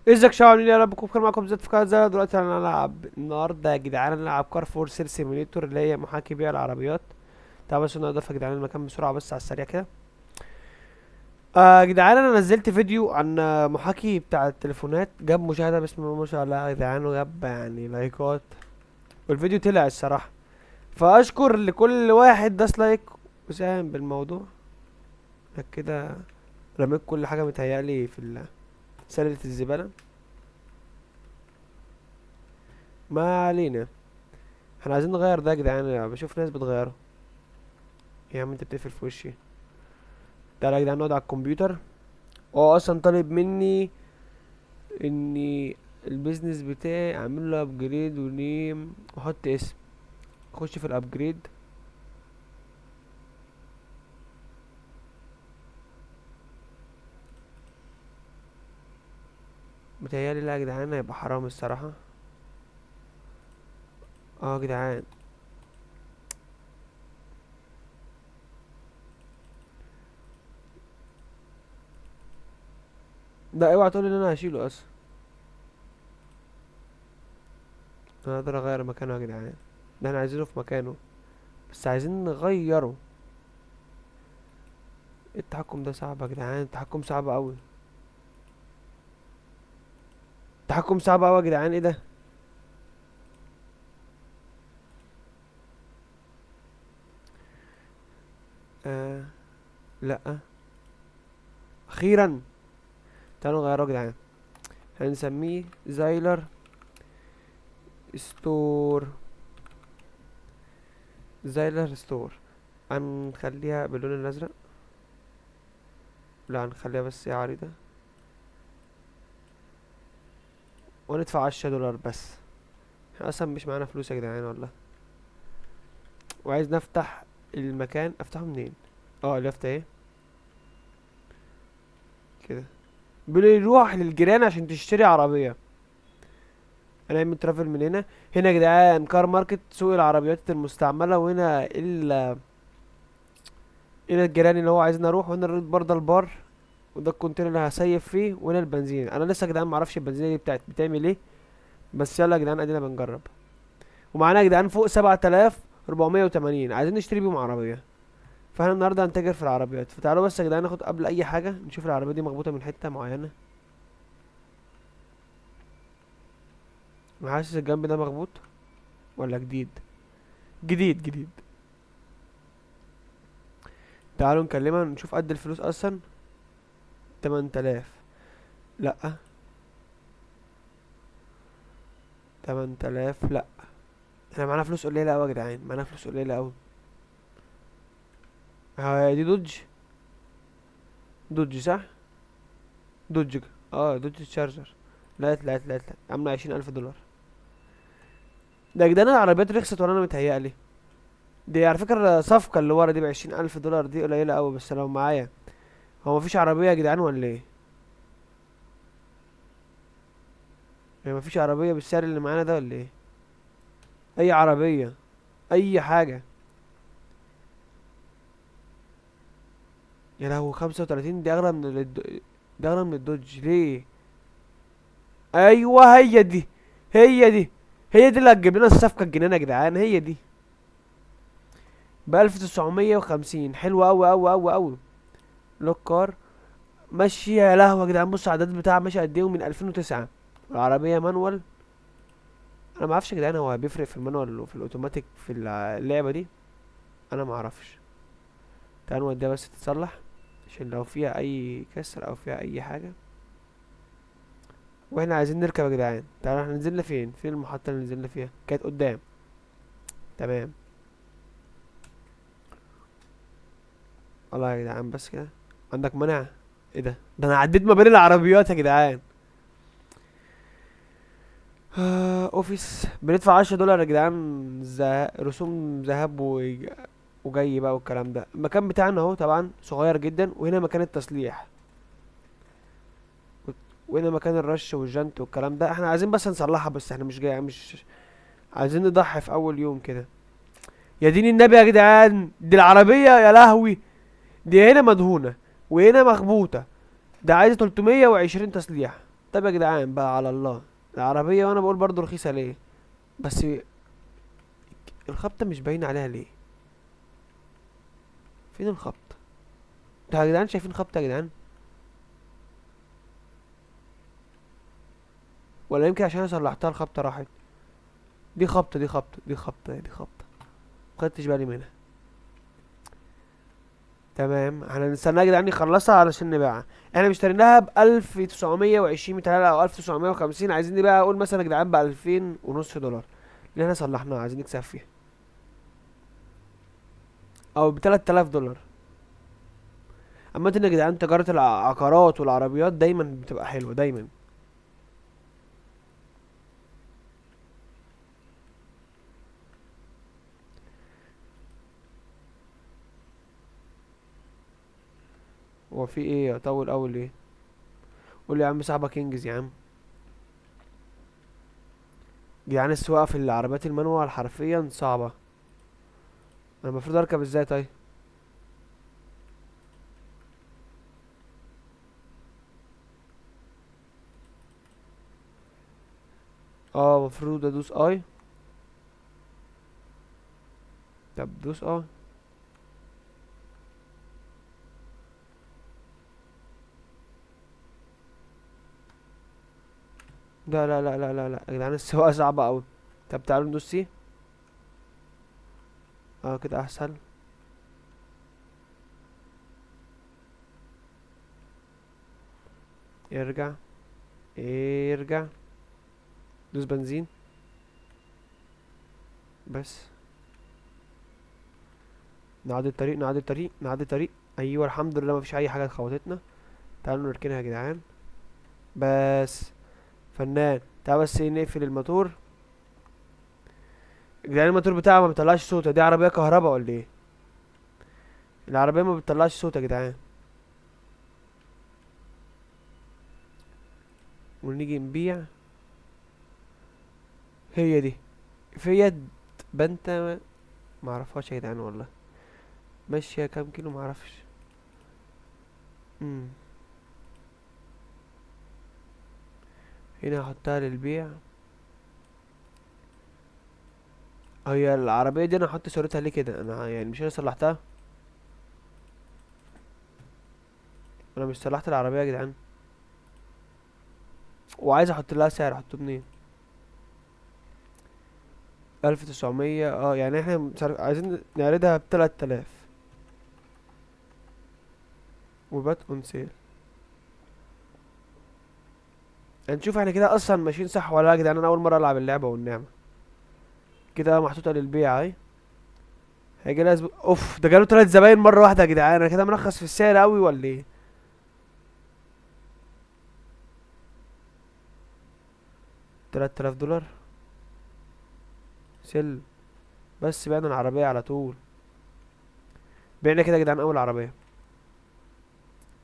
ازيك شباب عاملين ايه؟ يا رب تكونوا بخير. معاكم زياد في قناه زي دلوقتي. هنلعب النهارده يا جدعان، هنلعب كار فور سير سيميليتور اللي هي محاكي بيع العربيات. تعالوا بس نضيف يا جدعان المكان بسرعه بس على السريع كده. يا جدعان انا نزلت فيديو عن محاكي بتاع التليفونات، جاب مشاهده بسم الله ما شاء الله يا جدعان، وجاب يعني لايكات، والفيديو طلع الصراحه. فاشكر لكل واحد داس لايك وساهم بالموضوع. كده رميت كل حاجه متهيألي في سلة الزباله. ما علينا، احنا عايزين نغير ده يا جدعان. أنا بشوف ناس بتغيره. يا عم انت بتقفل في وشي. تعالى يا جدعان نقعد على الكمبيوتر. هو اصلا طالب مني اني البيزنس بتاعي اعمل له ابجريد ونيم واحط اسم. اخش في الابجريد. متهيألي لا يا جدعان، هيبقى حرام الصراحة. اه يا جدعان. لا اوعى تقولي ان انا هشيله اصلا. انا اقدر اغير مكانه يا جدعان. ده احنا عايزينه في مكانه، بس عايزين نغيره. التحكم ده صعب يا جدعان، التحكم صعب اوي. التحكم صعب اوي يا جدعان، ايه ده؟ آه. لا. اخيرا. تعالوا نغيره يا جدعان. هنسميه زايلر ستور. زايلر ستور. هنخليها باللون الازرق. لا هنخليها بس ايه، عريضة. وندفع 10 دولار بس. احنا اصلا مش معانا فلوس يا جدعان والله. وعايز نفتح المكان، افتحه منين؟ اه لفت ايه كده. بنروح للجيران عشان تشتري عربية. هنعمل ترافل من هنا. هنا يا جدعان كار ماركت، سوق العربيات المستعملة، وهنا هنا الجيران اللي هو عايزنا نروح، وهنا برضه البار، وده الكونتينر اللي هسيف فيه، وهنا البنزين. انا لسه يا جدعان معرفش البنزينة دي بتعمل ايه، بس يلا يا جدعان ادينا بنجرب. ومعانا يا جدعان فوق 7480 عايزين نشتري بيهم عربية. فاحنا النهارده هنتاجر في العربيات. فتعالوا بس يا جدعان ناخد قبل اي حاجة نشوف العربية دي مخبوطة من حتة معينة. انا حاسس الجنب ده مخبوط ولا جديد. جديد جديد. تعالوا نكلمها نشوف قد الفلوس اصلا. 8000. لا. 8000 لا. احنا معانا فلوس قليلة اوي يا جدعان، معانا فلوس قليلة اوي. دي دوج. دوج صح. دوج. اه دوج تشارجر. لا عاملة 20000 دولار. ده يا جدعان العربيات رخصت ولا انا متهيألي؟ دي على فكرة صفقة اللي ورا دي ب20000 دولار، دي قليلة اوي بس لو معايا. هو مفيش عربية يا جدعان ولا ايه؟ يعني مفيش عربية بالسعر اللي معانا ده ولا ايه؟ اي عربية، اي حاجة. يا لهوي 35، دي اغلى من دي اغلى من الدوج ليه؟ ايوه هي دي. هي دي. هي دي اللي هتجيب لنا الصفقة الجنينة يا جدعان، هي دي. ب1950، حلوة اوي اوي اوي اوي. لوك كار. ماشي يا لهوي يا جدعان، بص العداد بتاعها ماشي قد ايه، من 2009. العربية مانوال. انا ما اعرفش يا جدعان هو بيفرق في المانوال وفي الاوتوماتيك في اللعبة دي. انا ما اعرفش. تعالوا نوديها بس تتصلح، عشان لو فيها اي كسر او فيها اي حاجة. واحنا عايزين نركب يا جدعان. تعالوا احنا نزلنا فين المحطة اللي نزلنا فيها؟ كانت قدام. تمام. الله يا جدعان بس كده. عندك مانع؟ ايه ده انا عديت ما بين العربيات يا جدعان. اوفيس بندفع 10 دولار يا جدعان، رسوم ذهاب وجاي بقى والكلام ده. المكان بتاعنا اهو طبعا صغير جدا، وهنا مكان التصليح، وهنا مكان الرش والجنت والكلام ده. احنا عايزين بس نصلحها، بس احنا مش جاي مش عايزين نضحي في اول يوم كده. يا دين النبي يا جدعان، دي العربية يا لهوي. دي هنا مدهونة وهنا مخبوطة. ده عايزة 320 تصليح. طب يا جدعان بقى على الله، العربية وانا بقول برضو رخيصة ليه؟ بس الخبطة مش باينة عليها ليه؟ فين الخبطة؟ انتوا يا جدعان شايفين خبطة يا جدعان؟ ولا يمكن عشان انا صلحتها الخبطة راحت؟ دي خبطة دي خبطة دي خبطة دي خبطة، مخدتش بالي منها. تمام، احنا هنستناها يا جدعان يخلصها علشان نبيعها. احنا مشتريناها ب1920 متهيألي او 1950، عايزين نبيعها اقول مثلا يا جدعان ب2500 دولار، اللي احنا صلحناها عايزين نكسب فيها، او ب3000 دولار. عامة يا جدعان تجارة العقارات والعربيات دايما بتبقى حلوة دايما. هو في ايه اطول اول ليه؟ قول لي يا عم صاحبك ينجز يا عم. جدعان السواقة في العربيات المانوال حرفيا صعبة. انا المفروض اركب ازاي طيب؟ اه المفروض ادوس اي. طب دوس اه. لا لا لا لا لا لا يا جدعان السواقة صعبة اوي. طب تعالوا ندوس سي. اه كده احسن. ارجع، ارجع، دوس بنزين بس. نعدي الطريق نعدي الطريق نعدي الطريق. ايوه الحمد لله مفيش اي حاجة خوتتنا. تعالوا نركنها يا جدعان بس. فنان. تعال بس إيه، نقفل الموتور. يا جدعان الموتور بتاعها ما بيطلعش صوت، دي عربية كهربا ولا ايه؟ العربية ما بتطلعش صوت يا جدعان. ونيجي نبيع. هي دي فيات بنتا، ما اعرفهاش يا جدعان والله. ماشية كام كيلو ما اعرفش. امم هنا هحطها للبيع. هي العربية دي انا هحط صورتها ليه كده؟ انا يعني مش انا صلحتها؟ انا مش صلحت العربية يا جدعان؟ وعايز احط لها سعر، احطه منين؟ 1900. اه يعني احنا عايزين نعرضها ب3000. وبات اون سيل. هنشوف احنا كده اصلا ماشيين صح ولا لا يا جدعان. انا اول مرة العب اللعبة والنعمة. كده محطوطة للبيع اهي. هيجي لها اوف ده جاله 3 زباين مرة واحدة يا جدعان. انا كده مرخص في السعر اوي ولا ايه؟ 3000 دولار. سل. بس بعنا العربية على طول. بعنا كده يا جدعان اول عربية.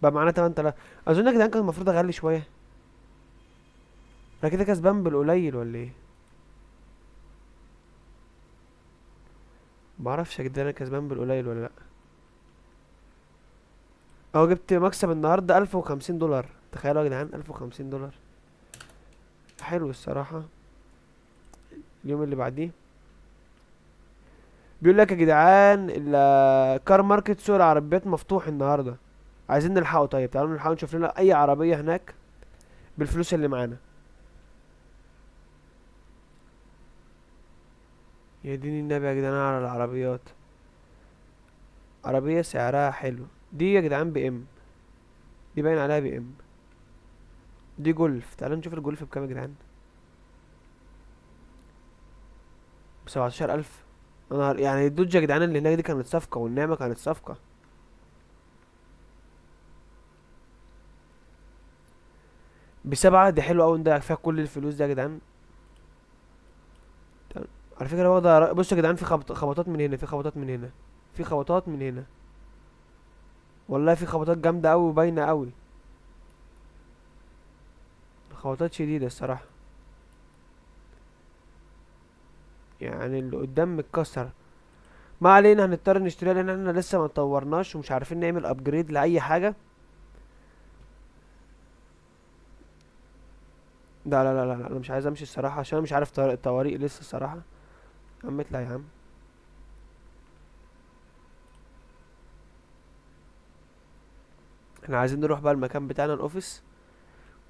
بقى معانا 8000. اظن يا جدعان كان المفروض اغلي شوية. انا كده كسبان بالقليل ولا ايه؟ معرفش يا جدعان انا كسبان بالقليل ولا لا. اهو جبت مكسب النهاردة 1050 دولار. تخيلوا يا جدعان 1050 دولار. حلو الصراحة. اليوم اللي بعديه بيقول لك يا جدعان الكار ماركت سوق العربيات مفتوح النهاردة. عايزين نلحقه. طيب تعالوا نلحقه نشوف لنا اي عربية هناك بالفلوس اللي معانا. يا دين النبي يا جدعان على العربيات. عربية سعرها حلو دي يا جدعان بام. دي باين عليها بام. دي جولف. تعالوا نشوف الجولف بكام يا جدعان. ب17000. انا يعني الدوج يا جدعان اللي هناك دي كانت صفقة، والنعمة كانت صفقة. ب7 دي حلوة اوي، ده فيها كل الفلوس دي يا جدعان. على فكرة هو ده بصوا يا جدعان في خبطات من هنا، في خبطات من هنا، في خبطات من هنا. والله في خبطات جامدة اوي وباينة اوي. خبطات شديدة الصراحة. يعني اللي قدام متكسر. ما علينا هنضطر نشتريها لان احنا لسه ما اتطورناش ومش عارفين نعمل ابجريد لاي حاجة. لا لا لا لا لا، انا مش عايز امشي الصراحه عشان انا مش عارف الطواريق لسه الصراحه. يا عم اطلع يا عم. احنا عايزين نروح بقى المكان بتاعنا الاوفيس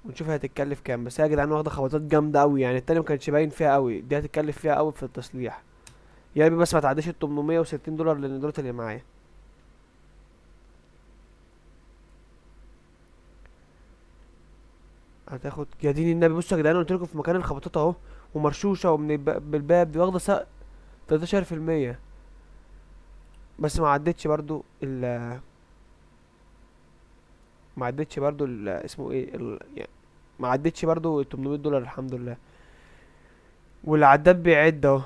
ونشوف هي هتتكلف كام. بس هي يا جدعان واخده خبطات جامده قوي يعني، التانية ما كانش باين فيها قوي، دي هتتكلف فيها قوي في التصليح. يا رب بس ما تعديش ال 860 دولار لان دولت اللي معايا. هتاخد يا دين النبي. بصوا يا جدعان قلت لكم في مكان الخبطات اهو، ومرشوشه ومن بالباب، دي واخده 13%. بس ما عدتش برضو ما عدتش برضو اسمه ايه يعني، ما عدتش برضو ال 800 دولار الحمد لله. والعداد بيعد اهو.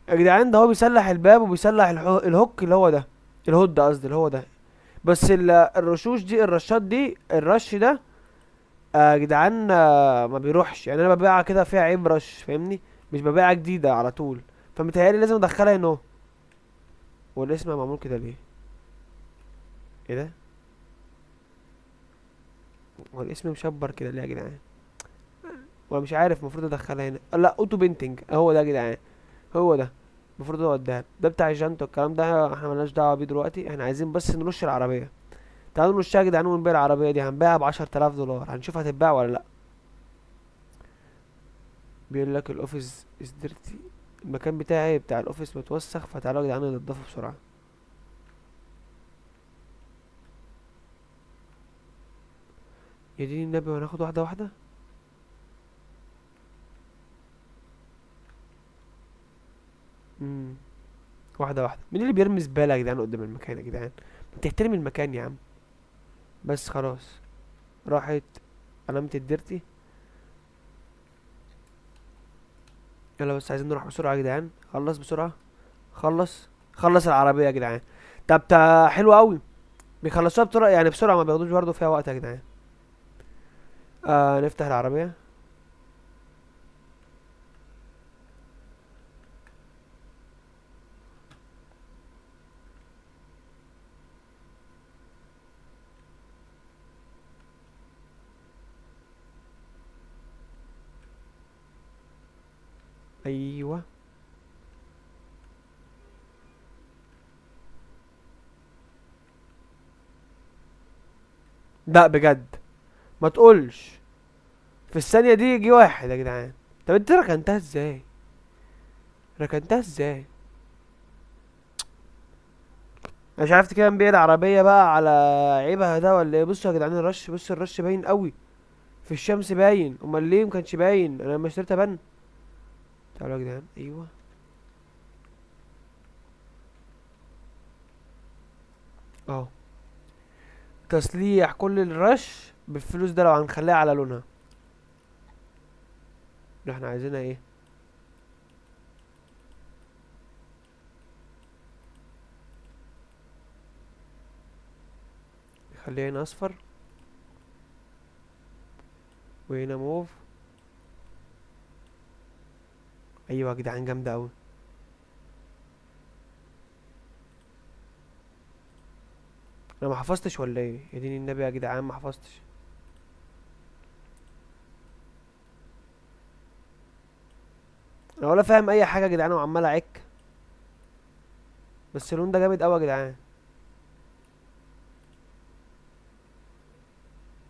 يا جدعان ده هو بيصلح الباب وبيصلح الهوك اللي هو ده، الهود ده قصدي اللي هو ده. بس الرشوش دي، الرشات دي، الرش ده يا جدعان ما بيروحش يعني. انا ببيعها كده فيها عيب رش فاهمني، مش ببيعها جديدة على طول. فمتهيألي لازم ادخلها هنا اهو. هو الاسم معمول كده ليه؟ ايه ده؟ هو الاسم مشبر كده ليه يا جدعان؟ وانا مش عارف المفروض ادخلها هنا. لا اوتو بينتنج هو ده يا جدعان، هو ده. المفروض هو ده بتاع الجنط والكلام ده، احنا ملناش دعوه بيه دلوقتي. احنا عايزين بس نرش العربيه. تعالوا نرشها يا جدعان ونبيع العربيه دي. هنبيعها ب10,000 دولار، هنشوف هتتباع ولا لا. بيقول لك الاوفيس از ديرتي، المكان بتاعي بتاع الاوفيس متوسخ، فتعالوا يا جدعان ننضفه بسرعه. يا دين النبي، وهناخد واحده واحده. امم واحده واحده. مين اللي بيرمي زباله يا جدعان قدام المكان يا جدعان؟ ما تحترم المكان يا عم. بس خلاص، راحت علامه الديرتي. يلا بس عايزين نروح بسرعه يا جدعان، خلص بسرعه. خلص العربيه يا جدعان. طب حلو قوي. بيخلصوها بسرعه يعني، بسرعه، ما بياخدوش برضه فيها وقت يا جدعان. نفتح العربيه. ايوه. لا بجد، ما تقولش. في الثانيه دي يجي واحد يا جدعان. طب انت ركنتها ازاي؟ ركنتها ازاي؟ انا مش عرفت كده نبيع العربيه بقى على عيبها ده ولا ايه؟ بصوا يا جدعان الرش، بص الرش باين قوي في الشمس باين. امال ليه مكانش باين؟ انا لما اشتريتها بان. تعالوا يا جدعان. ايوه اهو. تسليح كل الرش بالفلوس ده لو هنخليها على لونها. اللي احنا عايزينها ايه؟ نخليها هنا اصفر، وهنا موف. ايوه يا جدعان جامده قوي. انا ما حفظتش ولا ايه يا دين النبي يا جدعان؟ ما حفظتش. انا ولا فاهم اي حاجه يا جدعان وعمال اعك. بس اللون ده جامد قوي يا جدعان.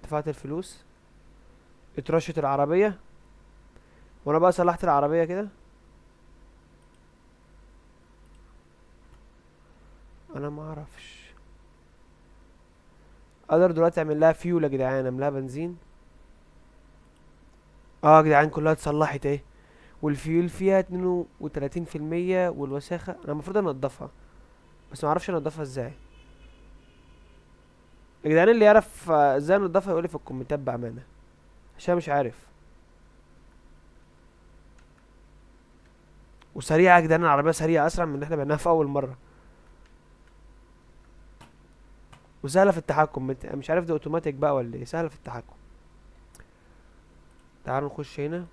دفعت الفلوس، اترشت العربيه، وانا بقى صلحت العربيه كده. انا ما اعرفش. اقدر دلوقتي اعمل لها فيول يا جدعان، اعمل لها بنزين. اه يا جدعان كلها اتصلحت اهي. والفيول فيها 32%، والوساخه انا المفروض انضفها، بس ما اعرفش انضفها ازاي. يا جدعان اللي يعرف ازاي انضفها يقولي في الكومنتات بامانه، عشان مش عارف. وسريعه يا جدعان، العربيه سريعه اسرع من اللي احنا بعناها في اول مره. وسهله في التحكم. مش عارف دي اوتوماتيك بقى ولا ايه، سهله في التحكم. تعالوا نخش هنا.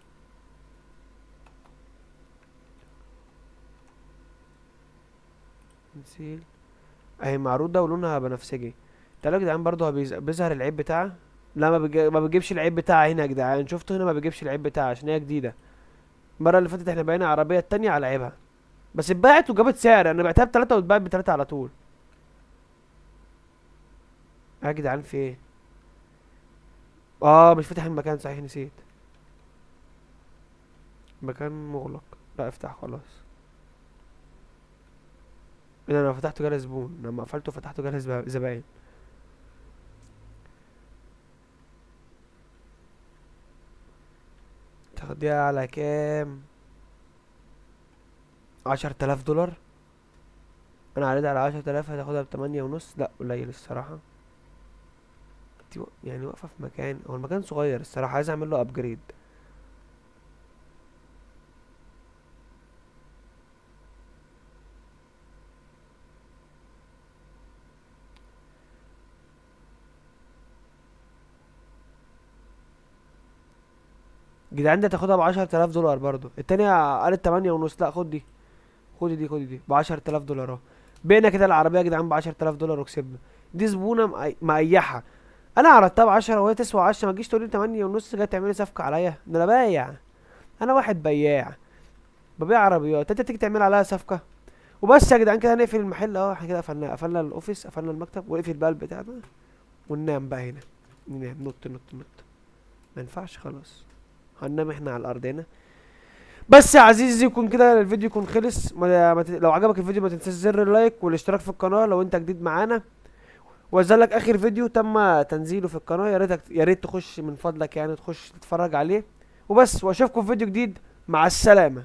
نسيل اهي معروضه ولونها بنفسجي. تعالوا يا جدعان برضه هو بيظهر العيب بتاعها. لا ما بيجيبش العيب بتاعها هنا يا جدعان، شفتوا هنا ما بيجيبش العيب بتاعها عشان هي جديده. المره اللي فاتت احنا بقينا عربيه التانية على عيبها، بس اتباعت وجابت سعر، انا بعتها ب3 واتباعت ب3 على طول. يا جدعان في ايه؟ اه مش فاتح المكان صحيح، نسيت. مكان مغلق. لا افتح خلاص. انا لو فتحته جالي زبون، لما قفلته فتحته جالي زباين. تاخديها على كام؟ 10,000 دولار. انا عارضها على 10,000، هتاخدها ب8 ونص. لا قليل الصراحة. انتي يعني واقفة في مكان، هو المكان صغير الصراحة، عايز اعمل له ابجريد. جدعان دي هتاخدها ب10,000 دولار برضو، التانية قالت 8 ونص. لا خد دي، خد دي ب10,000 دولار اهو. بقينا كده العربية يا جدعان ب10,000 دولار وكسبنا. دي زبونة مقيحة. انا عرضتها ب10 وهي تسوى 10، ما تجيش تقولي 8 ونص جاي تعملي صفقة عليا، ده انا بايع. انا واحد بياع، ببيع عربيات، انت تيجي تعمل عليها صفقة؟ وبس يا جدعان كده نقفل المحل اهو، احنا كده قفلنا الاوفيس، قفلنا المكتب، ونقفل بقى البتاع ده وننام بقى هنا. ننام نط نط نط. ما ينفعش خلاص، هننام احنا على الارض هنا. بس يا عزيزي يكون كده الفيديو يكون خلص. لو عجبك الفيديو ما تنساش زر اللايك والاشتراك في القناة لو انت جديد معانا. وازلك اخر فيديو تم تنزيله في القناة، يا ريت تخش من فضلك يعني تخش تتفرج عليه. وبس، واشوفكم في فيديو جديد. مع السلامة.